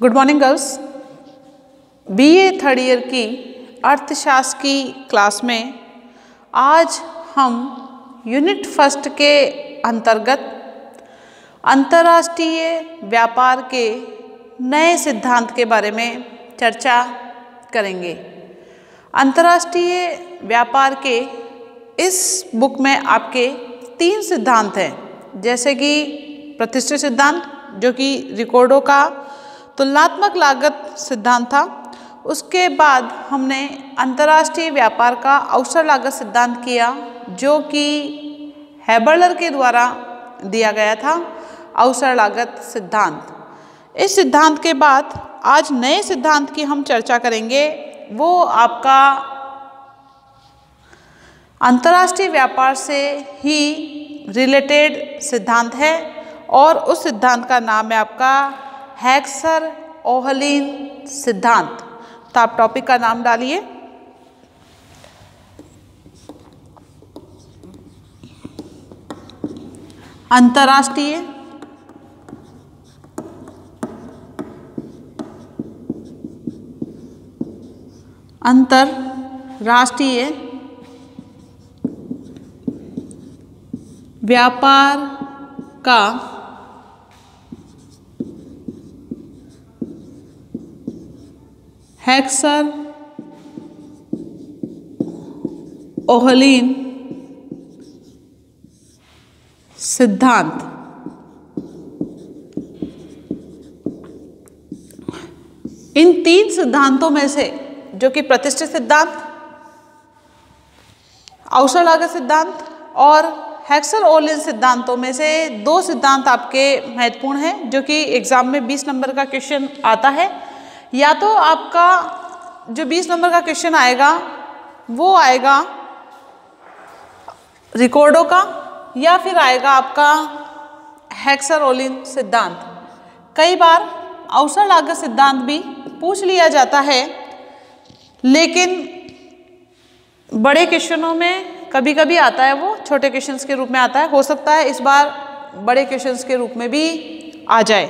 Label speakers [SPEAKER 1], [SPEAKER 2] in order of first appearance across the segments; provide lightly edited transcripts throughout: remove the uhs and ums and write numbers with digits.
[SPEAKER 1] Good morning girls. BA third year की अर्थशास्त्र की क्लास में आज हम यूनिट फर्स्ट के अंतर्गत अंतर्राष्ट्रीय व्यापार के नए सिद्धांत के बारे में चर्चा करेंगे। अंतर्राष्ट्रीय व्यापार के इस बुक में आपके 3 सिद्धांत हैं, जैसे कि प्रतिष्ठित सिद्धांत जो कि रिकॉर्डो का तुलनात्मक लागत सिद्धांत था। उसके बाद हमने अंतर्राष्ट्रीय व्यापार का अवसर लागत सिद्धांत किया जो कि हैबर्लर के द्वारा दिया गया था, अवसर लागत सिद्धांत। इस सिद्धांत के बाद आज नए सिद्धांत की हम चर्चा करेंगे, वो आपका अंतर्राष्ट्रीय व्यापार से ही रिलेटेड सिद्धांत है और उस सिद्धांत का नाम है आपका हेक्सर-ओहलीन सिद्धांत। तो आप टॉपिक का नाम डालिए। अंतर्राष्ट्रीय व्यापार का हेक्सर-ओहलीन सिद्धांत। इन 3 सिद्धांतों में से जो कि प्रतिष्ठित सिद्धांत, अवसर लागत सिद्धांत और हेक्सर-ओहलीन सिद्धांतों में से 2 सिद्धांत आपके महत्वपूर्ण हैं, जो कि एग्जाम में 20 नंबर का क्वेश्चन आता है। या तो आपका जो 20 नंबर का क्वेश्चन आएगा वो आएगा रिकॉर्डो का, या फिर आएगा आपका हेक्सर-ओहलीन सिद्धांत। कई बार अवसर लागत सिद्धांत भी पूछ लिया जाता है, लेकिन बड़े क्वेश्चनों में कभी कभी आता है, वो छोटे क्वेश्चंस के रूप में आता है। हो सकता है इस बार बड़े क्वेश्चंस के रूप में भी आ जाए।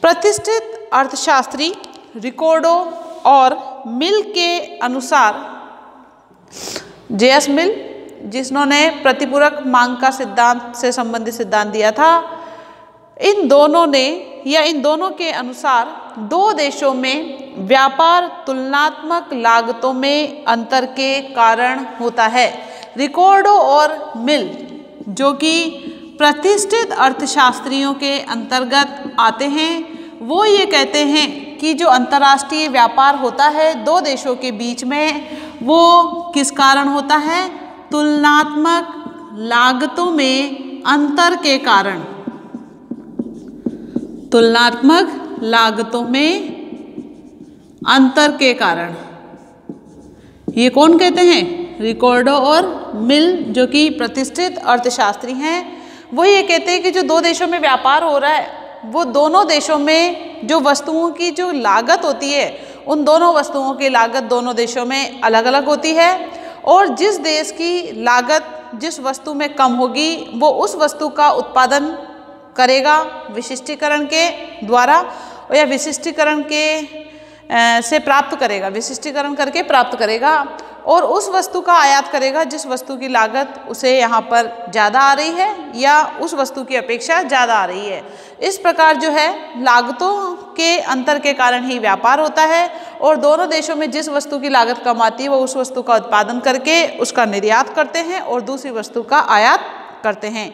[SPEAKER 1] प्रतिष्ठित अर्थशास्त्री रिकॉर्डो और मिल के अनुसार, जे.एस. मिल जिन्होंने प्रतिपूरक मांग का सिद्धांत से संबंधित सिद्धांत दिया था, इन दोनों के अनुसार 2 देशों में व्यापार तुलनात्मक लागतों में अंतर के कारण होता है। रिकॉर्डो और मिल जो कि प्रतिष्ठित अर्थशास्त्रियों के अंतर्गत आते हैं, वो ये कहते हैं कि जो अंतर्राष्ट्रीय व्यापार होता है 2 देशों के बीच में, वो किस कारण होता है? तुलनात्मक लागतों में अंतर के कारण। तुलनात्मक लागतों में अंतर के कारण। ये कौन कहते हैं? रिकॉर्डो और मिल जो कि प्रतिष्ठित अर्थशास्त्री हैं, वो ये कहते हैं कि जो 2 देशों में व्यापार हो रहा है, वो दोनों देशों में जो वस्तुओं की जो लागत होती है, उन दोनों वस्तुओं की लागत दोनों देशों में अलग अलग होती है, और जिस देश की लागत जिस वस्तु में कम होगी वो उस वस्तु का उत्पादन करेगा विशिष्टीकरण के द्वारा, या विशिष्टीकरण के से प्राप्त करेगा, विशिष्टीकरण करके प्राप्त करेगा, और उस वस्तु का आयात करेगा जिस वस्तु की लागत उसे यहाँ पर ज़्यादा आ रही है या उस वस्तु की अपेक्षा ज़्यादा आ रही है। इस प्रकार जो है लागतों के अंतर के कारण ही व्यापार होता है, और दोनों देशों में जिस वस्तु की लागत कम आती है वो उस वस्तु का उत्पादन करके उसका निर्यात करते हैं और दूसरी वस्तु का आयात करते हैं।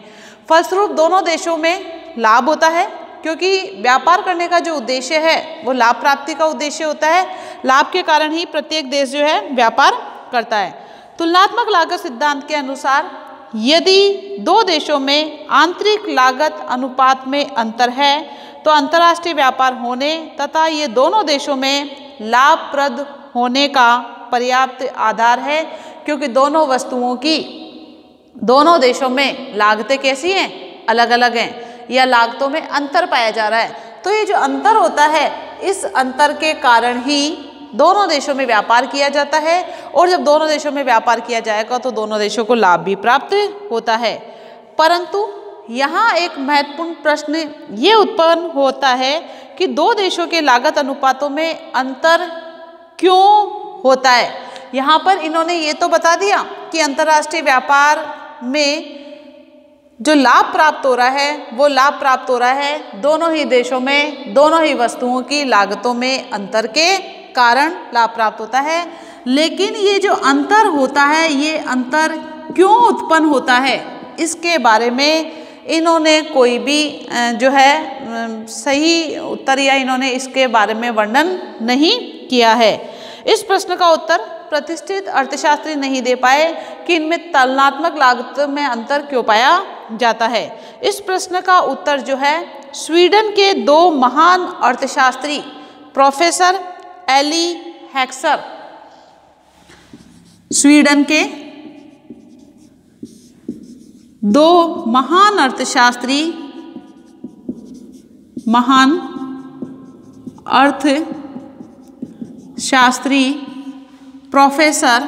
[SPEAKER 1] फलस्वरूप दोनों देशों में लाभ होता है, क्योंकि व्यापार करने का जो उद्देश्य है वो लाभ प्राप्ति का उद्देश्य होता है। लाभ के कारण ही प्रत्येक देश जो है व्यापार करता है। तुलनात्मक लागत सिद्धांत के अनुसार यदि 2 देशों में आंतरिक लागत अनुपात में अंतर है तो अंतर्राष्ट्रीय व्यापार होने तथा ये दोनों देशों में लाभप्रद होने का पर्याप्त आधार है, क्योंकि दोनों वस्तुओं की दोनों देशों में लागतें कैसी हैं? अलग अलग हैं, या लागतों में अंतर पाया जा रहा है। तो ये जो अंतर होता है, इस अंतर के कारण ही दोनों देशों में व्यापार किया जाता है, और जब दोनों देशों में व्यापार किया जाएगा तो दोनों देशों को लाभ भी प्राप्त होता है। परंतु यहाँ एक महत्वपूर्ण प्रश्न ये उत्पन्न होता है कि दो देशों के लागत अनुपातों में अंतर क्यों होता है। यहाँ पर इन्होंने ये तो बता दिया कि अंतर्राष्ट्रीय व्यापार में जो लाभ प्राप्त हो रहा है वो लाभ प्राप्त हो रहा है दोनों ही देशों में, दोनों ही वस्तुओं की लागतों में अंतर के कारण लाभ प्राप्त होता है। लेकिन ये जो अंतर होता है, ये अंतर क्यों उत्पन्न होता है, इसके बारे में इन्होंने कोई भी जो है सही उत्तर या इन्होंने इसके बारे में वर्णन नहीं किया है। इस प्रश्न का उत्तर प्रतिष्ठित अर्थशास्त्री नहीं दे पाए कि इनमें तुलनात्मक लागत में अंतर क्यों पाया जाता है। इस प्रश्न का उत्तर जो है स्वीडन के दो महान अर्थशास्त्री प्रोफेसर एली हैक्सर, स्वीडन के दो महान अर्थशास्त्री, महान अर्थशास्त्री प्रोफेसर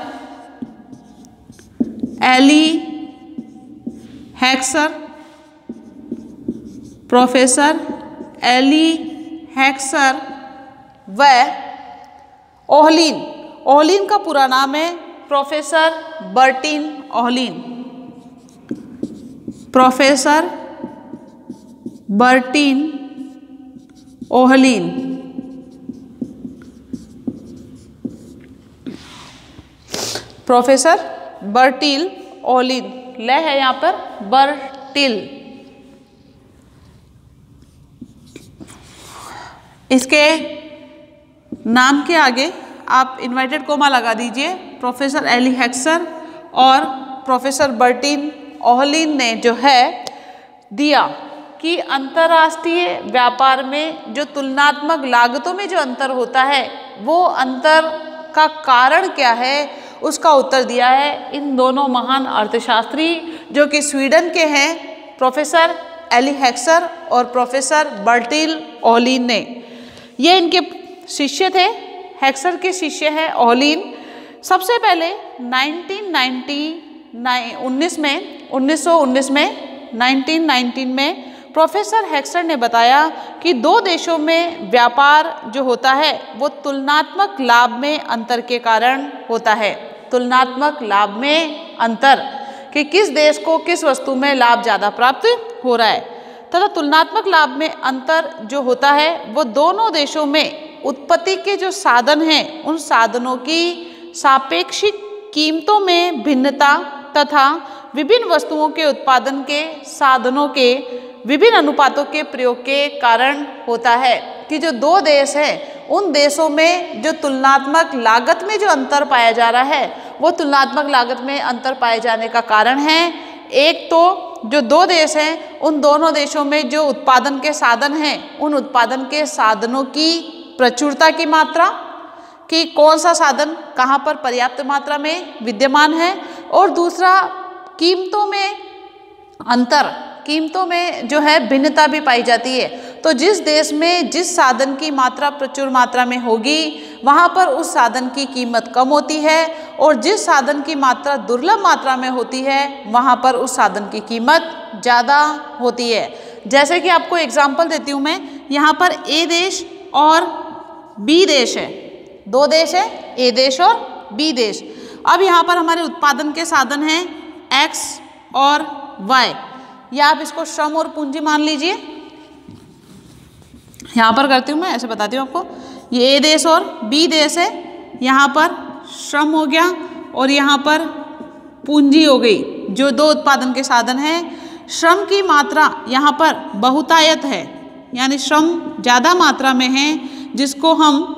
[SPEAKER 1] एली हैक्सर, प्रोफेसर एली हैक्सर व ओहलिन, ओहलिन का पूरा नाम है professor Bertin Ohlin, professor Bertin Ohlin, professor Bertil Ohlin, ले है यहाँ पर बर्टिल। इसके नाम के आगे आप इन्वर्टेड कोमा लगा दीजिए। प्रोफेसर एली हैक्सर और प्रोफेसर बर्टिन ओहलिन ने जो है दिया कि अंतर्राष्ट्रीय व्यापार में जो तुलनात्मक लागतों में जो अंतर होता है वो अंतर का कारण क्या है, उसका उत्तर दिया है इन दोनों महान अर्थशास्त्री जो कि स्वीडन के हैं, प्रोफेसर एली हैक्सर और प्रोफेसर बर्टिल ओहलिन ने। ये इनके शिष्य थे, हैक्सर के शिष्य हैं ओहलिन। सबसे पहले 1919 में प्रोफेसर हैक्सर ने बताया कि दो देशों में व्यापार जो होता है वो तुलनात्मक लाभ में अंतर के कारण होता है। तुलनात्मक लाभ में अंतर कि किस देश को किस वस्तु में लाभ ज़्यादा प्राप्त हो रहा है, तथा तुलनात्मक लाभ में अंतर जो होता है वो दोनों देशों में उत्पत्ति के जो साधन हैं उन साधनों की सापेक्षिक कीमतों में भिन्नता तथा विभिन्न वस्तुओं के उत्पादन के साधनों के विभिन्न अनुपातों के प्रयोग के कारण होता है। कि जो दो देश हैं उन देशों में जो तुलनात्मक लागत में जो अंतर पाया जा रहा है वो तुलनात्मक लागत में अंतर पाए जाने का कारण है एक तो जो दो देश हैं उन दोनों देशों में जो उत्पादन के साधन हैं उन उत्पादन के साधनों की प्रचुरता की मात्रा, कि कौन सा साधन कहाँ पर पर्याप्त मात्रा में विद्यमान है, और दूसरा कीमतों में अंतर, कीमतों में जो है भिन्नता भी पाई जाती है। तो जिस देश में जिस साधन की मात्रा प्रचुर मात्रा में होगी वहाँ पर उस साधन की कीमत कम होती है, और जिस साधन की मात्रा दुर्लभ मात्रा में होती है वहाँ पर उस साधन की कीमत ज़्यादा होती है। जैसे कि आपको एग्जाम्पल देती हूँ मैं, यहाँ पर ए देश और बी देश है, दो देश है, ए देश और बी देश। अब यहाँ पर हमारे उत्पादन के साधन हैं एक्स और वाई, या आप इसको श्रम और पूंजी मान लीजिए। यहाँ पर करती हूँ मैं, ऐसे बताती हूँ आपको। ये ए देश और बी देश है, यहाँ पर श्रम हो गया और यहाँ पर पूंजी हो गई, जो दो उत्पादन के साधन हैं। श्रम की मात्रा यहाँ पर बहुतायत है, यानी श्रम ज़्यादा मात्रा में है, जिसको हम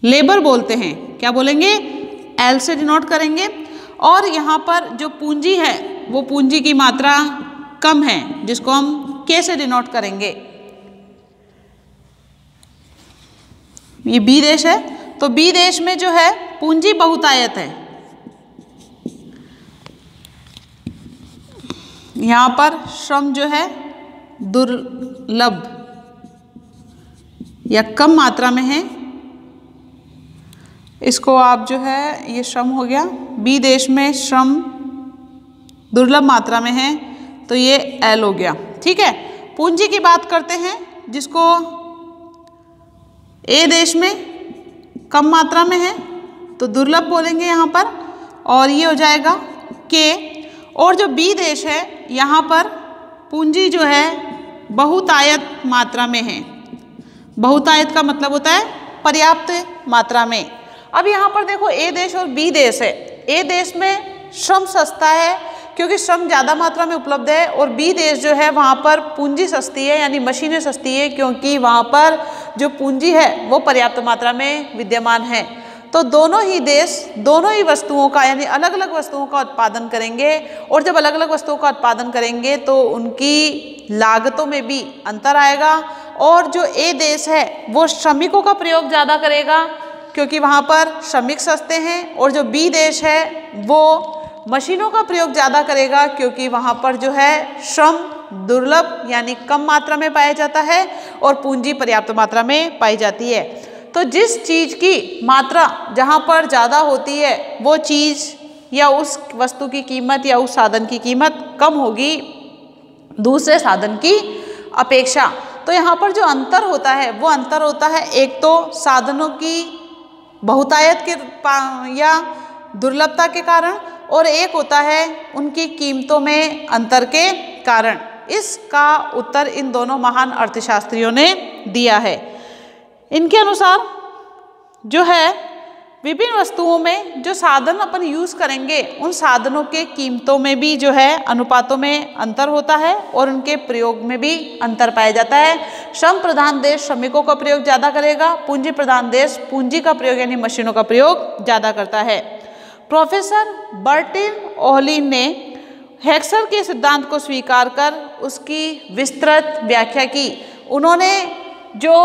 [SPEAKER 1] लेबर बोलते हैं। क्या बोलेंगे? एल से डिनोट करेंगे। और यहाँ पर जो पूंजी है वो पूंजी की मात्रा कम है, जिसको हम के से डिनोट करेंगे। ये बी देश है, तो बी देश में जो है पूंजी बहुतायत है। यहाँ पर श्रम जो है दुर्लभ या कम मात्रा में है, इसको आप जो है ये श्रम हो गया। बी देश में श्रम दुर्लभ मात्रा में है, तो ये L हो गया। ठीक है, पूंजी की बात करते हैं जिसको A देश में कम मात्रा में है तो दुर्लभ बोलेंगे यहाँ पर, और ये हो जाएगा K। और जो B देश है यहाँ पर पूंजी जो है बहुतायत मात्रा में है। बहुतायत का मतलब होता है पर्याप्त मात्रा में। अब यहाँ पर देखो A देश और B देश है। A देश में श्रम सस्ता है क्योंकि श्रम ज़्यादा मात्रा में उपलब्ध है, और B देश जो है वहाँ पर पूंजी सस्ती है यानी मशीनें सस्ती है क्योंकि वहाँ पर जो पूंजी है वो पर्याप्त मात्रा में विद्यमान है। तो दोनों ही देश दोनों ही वस्तुओं का यानी अलग अलग वस्तुओं का उत्पादन करेंगे, और जब अलग अलग वस्तुओं का उत्पादन करेंगे तो उनकी लागतों में भी अंतर आएगा। और जो A देश है वो श्रमिकों का प्रयोग ज़्यादा करेगा क्योंकि वहाँ पर श्रमिक सस्ते हैं, और जो B देश है वो मशीनों का प्रयोग ज़्यादा करेगा क्योंकि वहाँ पर जो है श्रम दुर्लभ यानी कम मात्रा में पाया जाता है और पूंजी पर्याप्त मात्रा में पाई जाती है। तो जिस चीज़ की मात्रा जहाँ पर ज़्यादा होती है वो चीज़ या उस वस्तु की कीमत या उस साधन की कीमत कम होगी दूसरे साधन की अपेक्षा। तो यहाँ पर जो अंतर होता है वो अंतर होता है एक तो साधनों की बहुतायत के या दुर्लभता के कारण, और एक होता है उनकी कीमतों में अंतर के कारण। इसका उत्तर इन दोनों महान अर्थशास्त्रियों ने दिया है। इनके अनुसार जो है विभिन्न वस्तुओं में जो साधन अपन यूज़ करेंगे उन साधनों के कीमतों में भी जो है अनुपातों में अंतर होता है और उनके प्रयोग में भी अंतर पाया जाता है। श्रम प्रधान देश श्रमिकों का प्रयोग ज़्यादा करेगा, पूंजी प्रधान देश पूंजी का प्रयोग यानी मशीनों का प्रयोग ज़्यादा करता है। प्रोफेसर बर्टिन ओहलिन ने हेक्सर के सिद्धांत को स्वीकार कर उसकी विस्तृत व्याख्या की। उन्होंने जो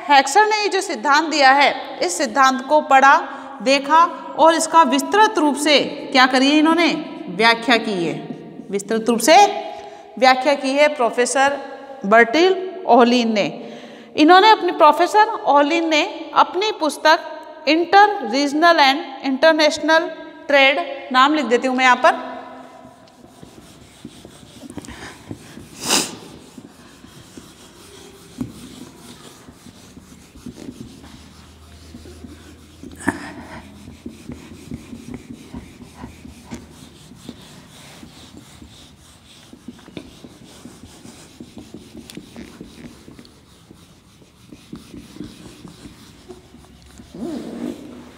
[SPEAKER 1] हेक्सर ने जो सिद्धांत दिया है इस सिद्धांत को पढ़ा, देखा और इसका विस्तृत रूप से क्या करी है इन्होंने व्याख्या की है। विस्तृत रूप से व्याख्या की है प्रोफेसर बर्टिन ओहलिन ने। प्रोफेसर ओहलिन ने अपनी पुस्तक inter regional and international trade, नाम लिख देती हूँ मैं यहाँ पर,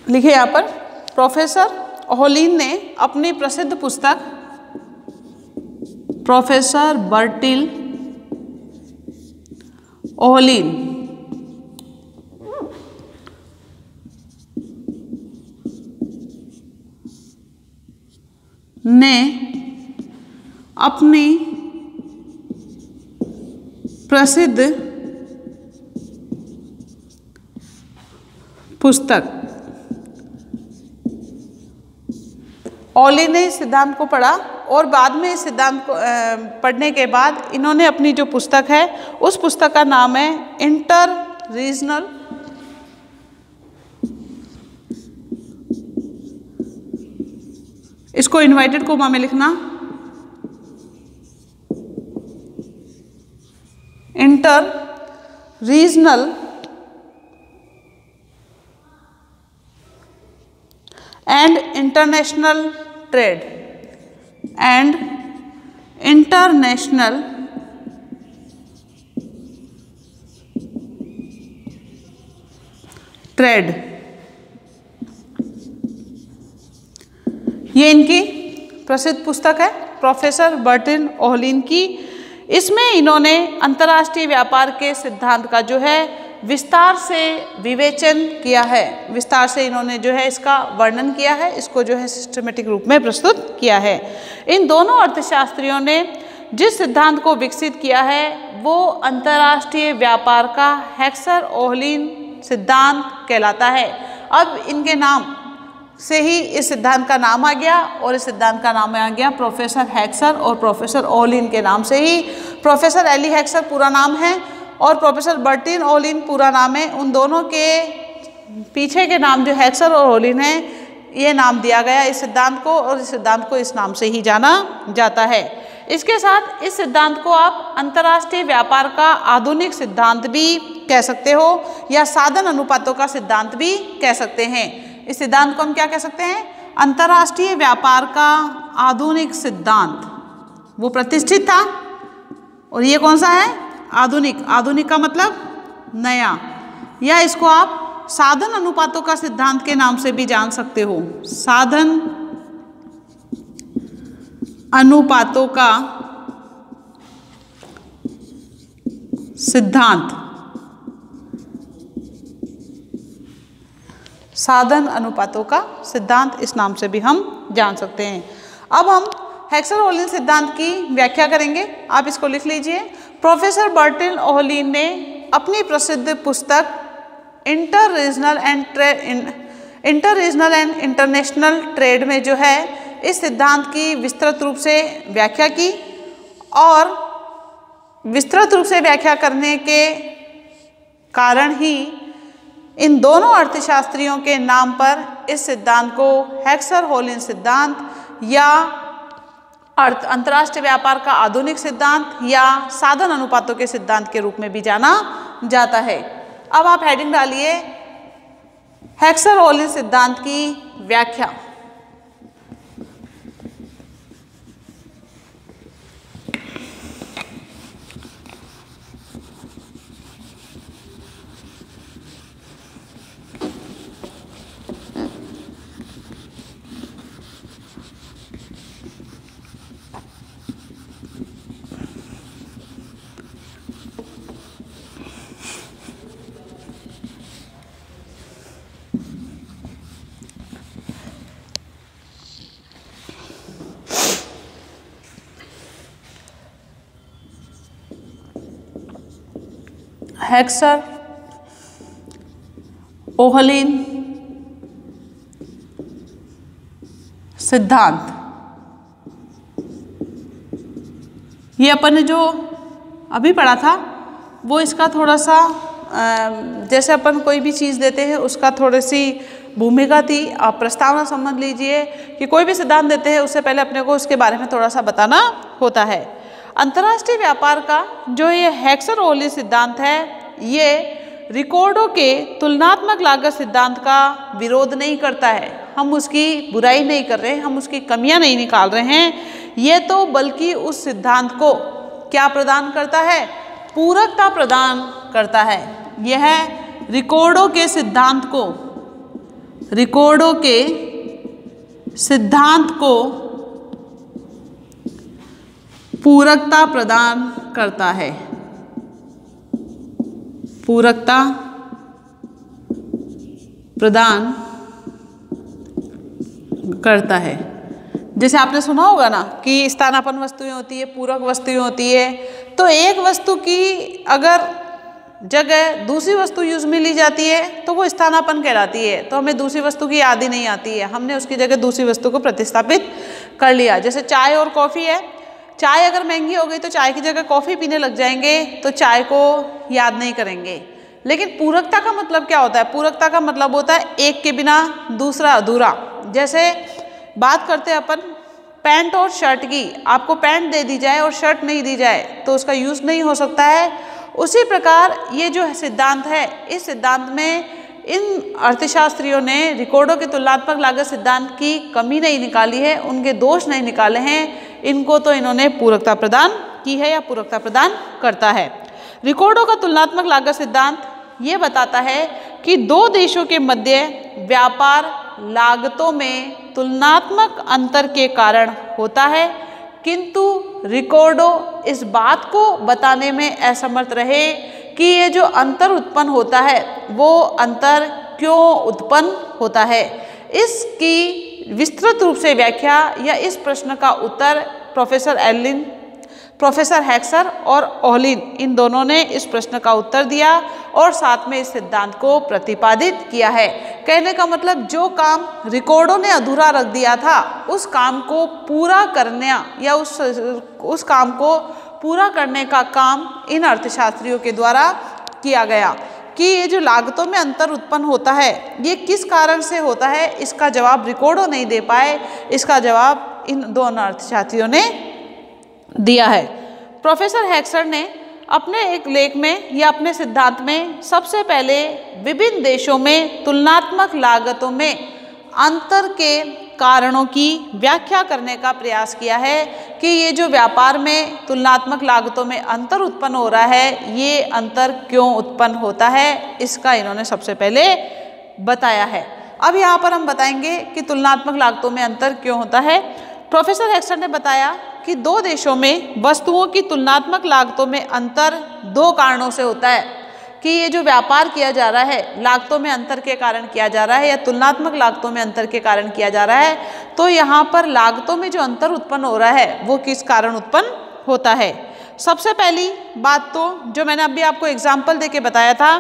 [SPEAKER 1] लिखे यहाँ पर प्रोफेसर ओहलिन ने अपनी प्रसिद्ध पुस्तक प्रोफेसर बर्टिन ओहलिन ने अपनी प्रसिद्ध पुस्तक ओहलिन ने इस सिद्धांत को पढ़ा और बाद में इस सिद्धांत को पढ़ने के बाद इन्होंने अपनी जो पुस्तक है उस पुस्तक का नाम है इंटर रीजनल इसको इन्वर्टेड कोमा में लिखना, inter regional and international trade and international trade, ये इनकी प्रसिद्ध पुस्तक है प्रोफेसर बर्टिन ओहलिन की। इसमें इन्होंने अंतर्राष्ट्रीय व्यापार के सिद्धांत का जो है विस्तार से विवेचन किया है, विस्तार से इन्होंने जो है इसका वर्णन किया है, इसको जो है सिस्टमेटिक रूप में प्रस्तुत किया है। इन दोनों अर्थशास्त्रियों ने जिस सिद्धांत को विकसित किया है वो अंतर्राष्ट्रीय व्यापार का हेक्सर ओहलिन सिद्धांत कहलाता है। अब इनके नाम से ही इस सिद्धांत का नाम आ गया और इस सिद्धांत का नाम आ गया प्रोफेसर हेक्सर, और प्रोफेसर ओहलिन के नाम से ही प्रोफेसर एली हेक्सर पूरा नाम है और प्रोफेसर बर्टिन ओहलिन पूरा नाम है। उन दोनों के पीछे के नाम जो हेक्सर और ओहलिन है ये नाम दिया गया इस सिद्धांत को, और इस सिद्धांत को इस नाम से ही जाना जाता है। इसके साथ इस सिद्धांत को आप अंतर्राष्ट्रीय व्यापार का आधुनिक सिद्धांत भी कह सकते हो या साधन अनुपातों का सिद्धांत भी कह सकते हैं। इस सिद्धांत को हम क्या कह सकते हैं? अंतर्राष्ट्रीय व्यापार का आधुनिक सिद्धांत। वो प्रतिष्ठित था और ये कौन सा है? आधुनिक। आधुनिक का मतलब नया, या इसको आप साधन अनुपातों का सिद्धांत के नाम से भी जान सकते हो। साधन अनुपातों का सिद्धांत, साधन अनुपातों का सिद्धांत इस नाम से भी हम जान सकते हैं। अब हम हेक्सर-ओह्लीन सिद्धांत की व्याख्या करेंगे। आप इसको लिख लीजिए। प्रोफेसर बर्टिन ओह्लीन ने अपनी प्रसिद्ध पुस्तक inter regional and international trade में जो है इस सिद्धांत की विस्तृत रूप से व्याख्या की, और विस्तृत रूप से व्याख्या करने के कारण ही इन दोनों अर्थशास्त्रियों के नाम पर इस सिद्धांत को हेक्सर-ओह्लीन सिद्धांत या अंतर्राष्ट्रीय व्यापार का आधुनिक सिद्धांत या साधन अनुपातों के सिद्धांत के रूप में भी जाना जाता है। अब आप हेडिंग डालिए हेक्सर-ओह्लीन सिद्धांत की व्याख्या। हेक्सर-ओह्लीन सिद्धांत, ये अपन ने जो अभी पढ़ा था वो इसका थोड़ा सा जैसे अपन कोई भी चीज़ देते हैं उसका थोड़ी सी भूमिका थी। आप प्रस्तावना समझ लीजिए कि कोई भी सिद्धांत देते हैं उससे पहले अपने को उसके बारे में थोड़ा सा बताना होता है। अंतर्राष्ट्रीय व्यापार का जो ये हेक्सर-ओह्लीन सिद्धांत है, ये रिकॉर्डों के तुलनात्मक लागत सिद्धांत का विरोध नहीं करता है। हम उसकी बुराई नहीं कर रहे, हम उसकी कमियां नहीं निकाल रहे हैं। ये तो बल्कि उस सिद्धांत को क्या प्रदान करता है? पूरकता प्रदान करता है। यह रिकॉर्डों के सिद्धांत को, रिकॉर्डों के सिद्धांत को पूरकता प्रदान करता है। पूरकता प्रदान करता है। जैसे आपने सुना होगा ना कि स्थानापन्न वस्तुएं होती है, पूरक वस्तुएं होती है। तो एक वस्तु की अगर जगह दूसरी वस्तु यूज में ली जाती है तो वो स्थानापन्न कहलाती है। तो हमें दूसरी वस्तु की याद ही नहीं आती है, हमने उसकी जगह दूसरी वस्तु को प्रतिस्थापित कर लिया। जैसे चाय और कॉफ़ी है, चाय अगर महंगी हो गई तो चाय की जगह कॉफ़ी पीने लग जाएंगे तो चाय को याद नहीं करेंगे। लेकिन पूरकता का मतलब क्या होता है? पूरकता का मतलब होता है एक के बिना दूसरा अधूरा। जैसे बात करते हैं अपन पैंट और शर्ट की, आपको पैंट दे दी जाए और शर्ट नहीं दी जाए तो उसका यूज़ नहीं हो सकता है। उसी प्रकार ये जो सिद्धांत है, इस सिद्धांत में इन अर्थशास्त्रियों ने रिकॉर्डों के तुलनात्मक लागत सिद्धांत की कमी नहीं निकाली है, उनके दोष नहीं निकाले हैं। इनको तो इन्होंने पूरकता प्रदान की है या पूरकता प्रदान करता है। रिकॉर्डों का तुलनात्मक लागत सिद्धांत ये बताता है कि दो देशों के मध्य व्यापार लागतों में तुलनात्मक अंतर के कारण होता है, किंतु रिकॉर्डों इस बात को बताने में असमर्थ रहे कि ये जो अंतर उत्पन्न होता है वो अंतर क्यों उत्पन्न होता है। इसकी विस्तृत रूप से व्याख्या या इस प्रश्न का उत्तर प्रोफेसर हेक्सर और ओह्लीन इन दोनों ने इस प्रश्न का उत्तर दिया और साथ में इस सिद्धांत को प्रतिपादित किया है। कहने का मतलब जो काम रिकॉर्डों ने अधूरा रख दिया था उस काम को पूरा करने या उस काम को पूरा करने का काम इन अर्थशास्त्रियों के द्वारा किया गया। कि ये जो लागतों में अंतर उत्पन्न होता है ये किस कारण से होता है, इसका जवाब रिकॉर्डों नहीं दे पाए, इसका जवाब इन दोनों अर्थशास्त्रियों ने दिया है। प्रोफेसर हेक्सर ने अपने एक लेख में या अपने सिद्धांत में सबसे पहले विभिन्न देशों में तुलनात्मक लागतों में अंतर के कारणों की व्याख्या करने का प्रयास किया है कि ये जो व्यापार में तुलनात्मक लागतों में अंतर उत्पन्न हो रहा है, ये अंतर क्यों उत्पन्न होता है, इसका इन्होंने सबसे पहले बताया है। अब यहाँ पर हम बताएंगे कि तुलनात्मक लागतों में अंतर क्यों होता है। प्रोफेसर हेक्सर ने बताया कि दो देशों में वस्तुओं की तुलनात्मक लागतों में अंतर दो कारणों से होता है कि ये जो व्यापार किया जा रहा है लागतों में अंतर के कारण किया जा रहा है या तुलनात्मक लागतों में अंतर के कारण किया जा रहा है। तो यहाँ पर लागतों में जो अंतर उत्पन्न हो रहा है वो किस कारण उत्पन्न होता है। सबसे पहली बात तो जो मैंने अभी आपको एग्जाम्पल देके बताया था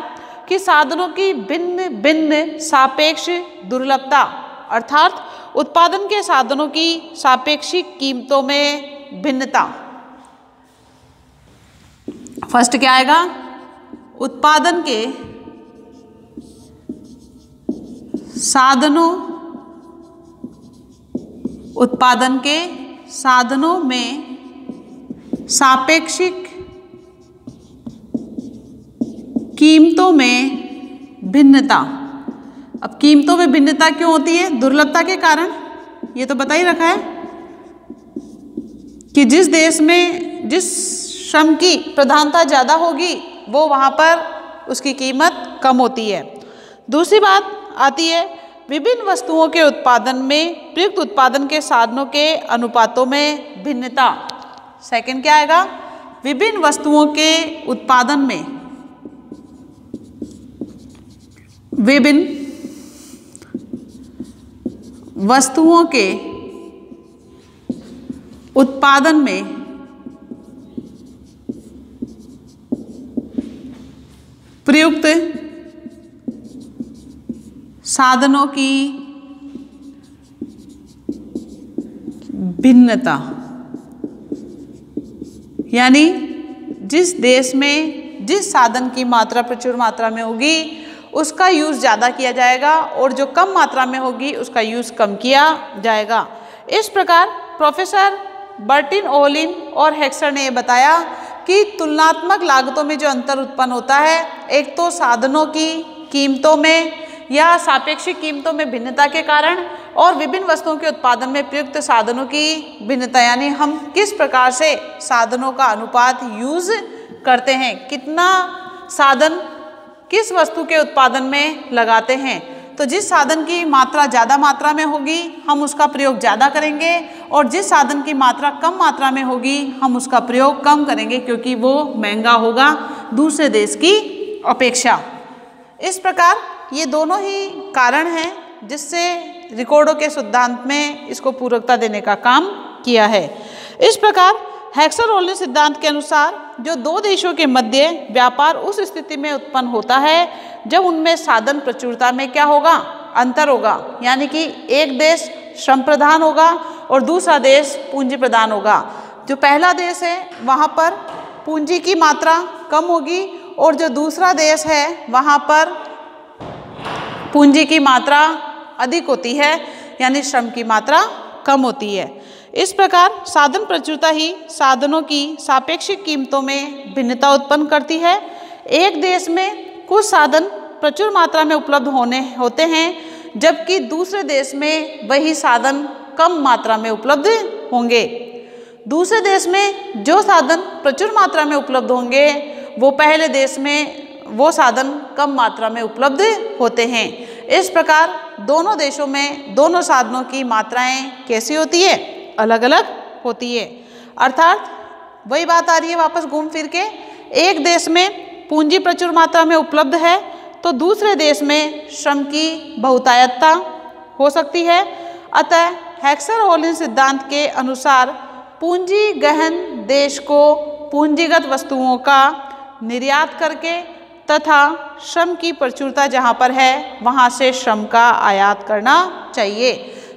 [SPEAKER 1] कि साधनों की भिन्न भिन्न सापेक्ष दुर्लभता, अर्थात उत्पादन के साधनों की सापेक्षिक कीमतों में भिन्नता। फर्स्ट क्या आएगा, उत्पादन के साधनों में सापेक्षिक कीमतों में भिन्नता। अब कीमतों में भिन्नता क्यों होती है, दुर्लभता के कारण। ये तो बता ही रखा है कि जिस देश में जिस श्रम की प्रधानता ज़्यादा होगी वो वहाँ पर उसकी कीमत कम होती है। दूसरी बात आती है विभिन्न वस्तुओं के उत्पादन में प्रयुक्त उत्पादन के साधनों के अनुपातों में भिन्नता। सेकंड क्या आएगा, विभिन्न वस्तुओं के उत्पादन में विभिन्न वस्तुओं के उत्पादन में प्रयुक्त साधनों की भिन्नता। यानी जिस देश में जिस साधन की मात्रा प्रचुर मात्रा में होगी उसका यूज़ ज़्यादा किया जाएगा और जो कम मात्रा में होगी उसका यूज़ कम किया जाएगा। इस प्रकार प्रोफेसर बर्टिन ओलिन और हेक्सर ने बताया कि तुलनात्मक लागतों में जो अंतर उत्पन्न होता है, एक तो साधनों की कीमतों में या सापेक्षिक कीमतों में भिन्नता के कारण और विभिन्न वस्तुओं के उत्पादन में प्रयुक्त साधनों की भिन्नता। यानी हम किस प्रकार से साधनों का अनुपात यूज़ करते हैं, कितना साधन किस वस्तु के उत्पादन में लगाते हैं। तो जिस साधन की मात्रा ज़्यादा मात्रा में होगी हम उसका प्रयोग ज़्यादा करेंगे और जिस साधन की मात्रा कम मात्रा में होगी हम उसका प्रयोग कम करेंगे क्योंकि वो महंगा होगा दूसरे देश की अपेक्षा। इस प्रकार ये दोनों ही कारण हैं जिससे रिकॉर्डो के सिद्धांत में इसको पूरकता देने का काम किया है। इस प्रकार हेक्सर ओलिन सिद्धांत के अनुसार जो दो देशों के मध्य व्यापार उस स्थिति में उत्पन्न होता है जब उनमें साधन प्रचुरता में क्या होगा, अंतर होगा। यानी कि एक देश श्रम प्रधान होगा और दूसरा देश पूंजी प्रधान होगा। जो पहला देश है वहाँ पर पूंजी की मात्रा कम होगी और जो दूसरा देश है वहाँ पर पूंजी की मात्रा अधिक होती है, यानी श्रम की मात्रा कम होती है। इस प्रकार साधन प्रचुरता ही साधनों की सापेक्षिक कीमतों में भिन्नता उत्पन्न करती है। एक देश में कुछ साधन प्रचुर मात्रा में उपलब्ध होते हैं जबकि दूसरे देश में वही साधन कम मात्रा में उपलब्ध होंगे। दूसरे देश में जो साधन प्रचुर मात्रा में उपलब्ध होंगे वो पहले देश में वो साधन कम मात्रा में उपलब्ध होते हैं। इस प्रकार दोनों देशों में दोनों साधनों की मात्राएं कैसी होती है, अलग अलग होती है। अर्थात वही बात आ रही है वापस घूम फिर के, एक देश में पूंजी प्रचुर मात्रा में उपलब्ध है तो दूसरे देश में श्रम की बहुतायतता हो सकती है। अतः हेक्सर ओलिन सिद्धांत के अनुसार पूंजी गहन देश को पूंजीगत वस्तुओं का निर्यात करके तथा श्रम की प्रचुरता जहाँ पर है वहाँ से श्रम का आयात करना चाहिए।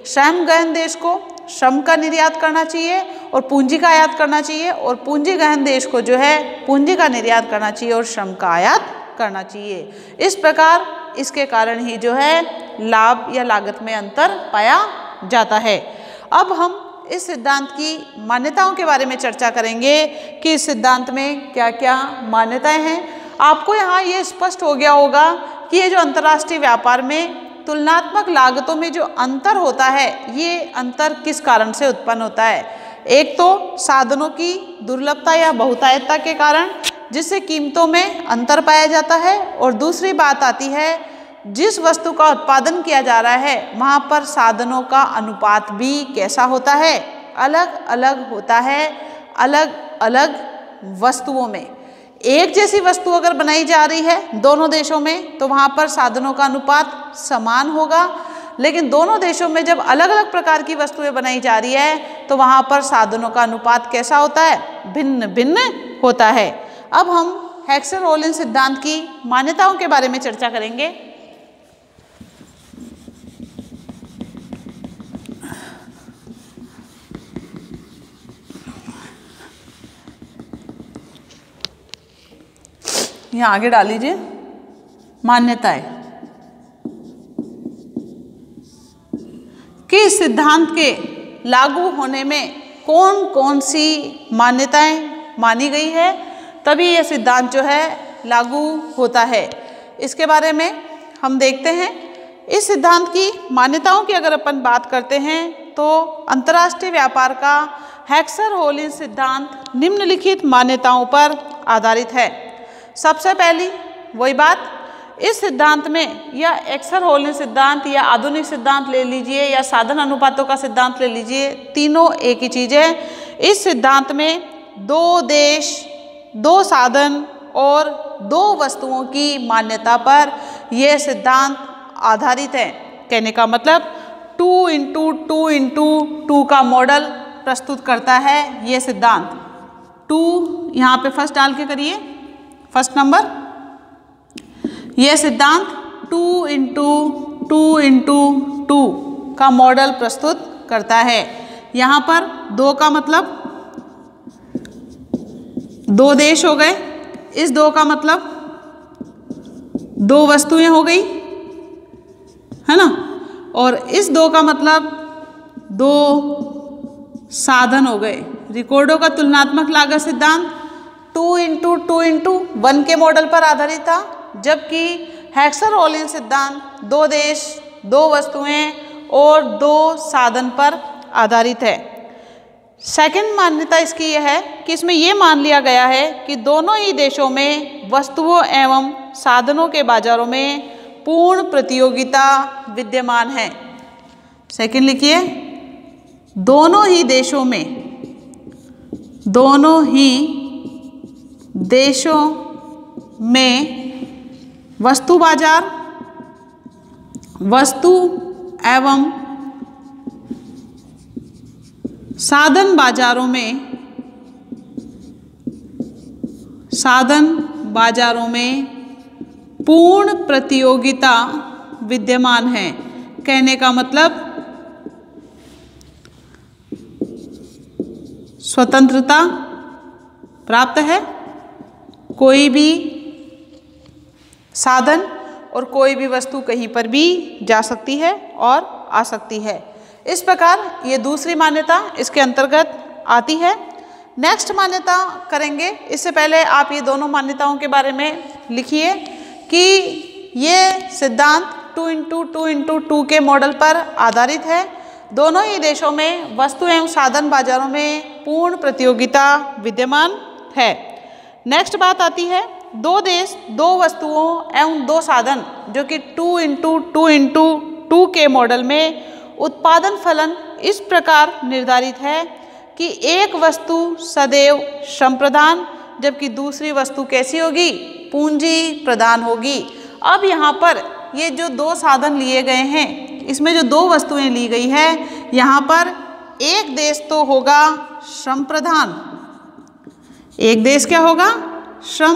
[SPEAKER 1] श्रम गहन देश को श्रम का निर्यात करना चाहिए और पूंजी का आयात करना चाहिए और पूंजी गहन देश को जो है पूंजी का निर्यात करना चाहिए और श्रम का आयात करना चाहिए। इस प्रकार इसके कारण ही जो है लाभ या लागत में अंतर पाया जाता है। अब हम इस सिद्धांत की मान्यताओं के बारे में चर्चा करेंगे कि इस सिद्धांत में क्या क्या मान्यताएं हैं। आपको यहाँ ये स्पष्ट हो गया होगा कि ये जो अंतर्राष्ट्रीय व्यापार में तुलनात्मक लागतों में जो अंतर होता है, ये अंतर किस कारण से उत्पन्न होता है। एक तो साधनों की दुर्लभता या बहुतायतता के कारण, जिससे कीमतों में अंतर पाया जाता है, और दूसरी बात आती है जिस वस्तु का उत्पादन किया जा रहा है वहाँ पर साधनों का अनुपात भी कैसा होता है, अलग अलग होता है अलग अलग वस्तुओं में। एक जैसी वस्तु अगर बनाई जा रही है दोनों देशों में तो वहाँ पर साधनों का अनुपात समान होगा, लेकिन दोनों देशों में जब अलग अलग प्रकार की वस्तुएं बनाई जा रही है तो वहाँ पर साधनों का अनुपात कैसा होता है, भिन्न भिन्न होता है। अब हम हेक्सन-रोलिन सिद्धांत की मान्यताओं के बारे में चर्चा करेंगे। यहाँ आगे डाल लीजिए मान्यताएं कि इस सिद्धांत के लागू होने में कौन कौन सी मान्यताएं मानी गई है, तभी यह सिद्धांत जो है लागू होता है। इसके बारे में हम देखते हैं। इस सिद्धांत की मान्यताओं की अगर अपन बात करते हैं तो अंतर्राष्ट्रीय व्यापार का हेक्सन-रोलिन सिद्धांत निम्नलिखित मान्यताओं पर आधारित है। सबसे पहली वही बात, इस सिद्धांत में या हेक्सन-रोलिन सिद्धांत या आधुनिक सिद्धांत ले लीजिए या साधन अनुपातों का सिद्धांत ले लीजिए, तीनों एक ही चीज़ है। इस सिद्धांत में दो देश, दो साधन और दो वस्तुओं की मान्यता पर यह सिद्धांत आधारित है। कहने का मतलब 2x2x2 का मॉडल प्रस्तुत करता है यह सिद्धांत। 2 यहाँ पे फर्स्ट डाल के करिए, फर्स्ट नंबर। यह सिद्धांत 2x2x2 का मॉडल प्रस्तुत करता है। यहाँ पर 2 का मतलब 2 देश हो गए, इस 2 का मतलब 2 वस्तुएं हो गई, है ना, और इस 2 का मतलब 2 साधन हो गए। रिकॉर्डो का तुलनात्मक लागत सिद्धांत 2x2x1 के मॉडल पर आधारित था, जबकि हेक्सन-रोलिन सिद्धांत 2 देश, 2 वस्तुएं और 2 साधन पर आधारित है। सेकंड मान्यता इसकी यह है कि इसमें यह मान लिया गया है कि दोनों ही देशों में वस्तुओं एवं साधनों के बाजारों में पूर्ण प्रतियोगिता विद्यमान है। सेकंड लिखिए, दोनों ही देशों में वस्तु बाजार, वस्तु एवं साधन बाजारों में पूर्ण प्रतियोगिता विद्यमान है। कहने का मतलब स्वतंत्रता प्राप्त है, कोई भी साधन और कोई भी वस्तु कहीं पर भी जा सकती है और आ सकती है। इस प्रकार ये दूसरी मान्यता इसके अंतर्गत आती है। नेक्स्ट मान्यता करेंगे, इससे पहले आप ये दोनों मान्यताओं के बारे में लिखिए कि ये सिद्धांत 2x2x2 के मॉडल पर आधारित है। दोनों ही देशों में वस्तु एवं साधन बाजारों में पूर्ण प्रतियोगिता विद्यमान है। नेक्स्ट बात आती है 2 देश, 2 वस्तुओं एवं 2 साधन, जो कि 2x2x2 के मॉडल में उत्पादन फलन इस प्रकार निर्धारित है कि एक वस्तु सदैव श्रम प्रधान, जबकि दूसरी वस्तु कैसी होगी, पूंजी प्रधान होगी। अब यहाँ पर ये जो 2 साधन लिए गए हैं, इसमें जो 2 वस्तुएं ली गई है, यहाँ पर एक देश तो होगा श्रम प्रधान, एक देश क्या होगा, श्रम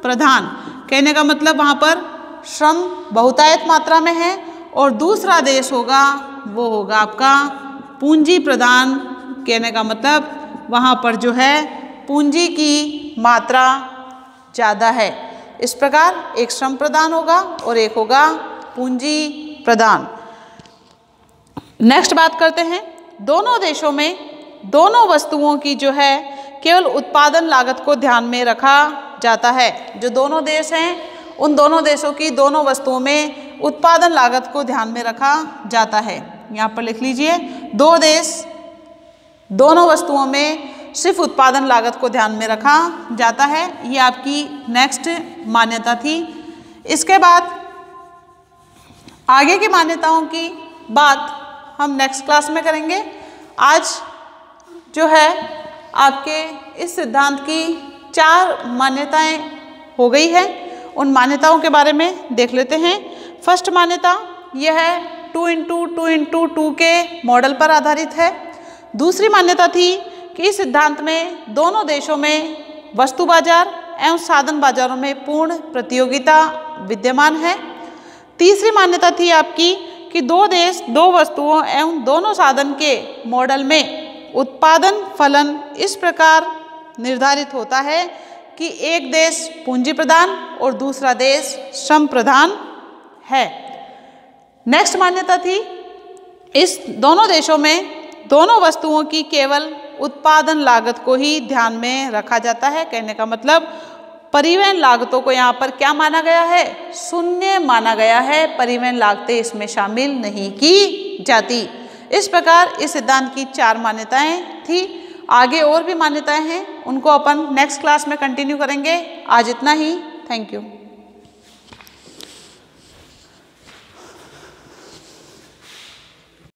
[SPEAKER 1] प्रधान। कहने का मतलब वहाँ पर श्रम बहुतायत मात्रा में है, और दूसरा देश होगा वो होगा आपका पूंजी प्रदान। कहने का मतलब वहाँ पर जो है पूंजी की मात्रा ज़्यादा है। इस प्रकार एक श्रम प्रदान होगा और एक होगा पूंजी प्रदान। नेक्स्ट बात करते हैं, दोनों देशों में दोनों वस्तुओं की जो है केवल उत्पादन लागत को ध्यान में रखा जाता है। जो दोनों देश हैं उन दोनों देशों की दोनों वस्तुओं में उत्पादन लागत को ध्यान में रखा जाता है। यहाँ पर लिख लीजिए, दो देश दोनों वस्तुओं में सिर्फ उत्पादन लागत को ध्यान में रखा जाता है। ये आपकी नेक्स्ट मान्यता थी। इसके बाद आगे की मान्यताओं की बात हम नेक्स्ट क्लास में करेंगे। आज जो है आपके इस सिद्धांत की 4 मान्यताएं हो गई है। उन मान्यताओं के बारे में देख लेते हैं। फर्स्ट मान्यता यह है 2 × 2 × 2 के मॉडल पर आधारित है। दूसरी मान्यता थी कि इस सिद्धांत में दोनों देशों में वस्तु बाजार एवं साधन बाजारों में पूर्ण प्रतियोगिता विद्यमान है। तीसरी मान्यता थी आपकी कि दो देश दो वस्तुओं एवं दोनों साधन के मॉडल में उत्पादन फलन इस प्रकार निर्धारित होता है कि एक देश पूंजी प्रधान और दूसरा देश श्रम प्रधान है। नेक्स्ट मान्यता थी इस दोनों देशों में दोनों वस्तुओं की केवल उत्पादन लागत को ही ध्यान में रखा जाता है। कहने का मतलब परिवहन लागतों को यहाँ पर क्या माना गया है? शून्य माना गया है। परिवहन लागतें इसमें शामिल नहीं की जाती। इस प्रकार इस सिद्धांत की 4 मान्यताएं थी। आगे और भी मान्यताएं हैं, उनको अपन नेक्स्ट क्लास में कंटिन्यू करेंगे। आज इतना ही। Thank you.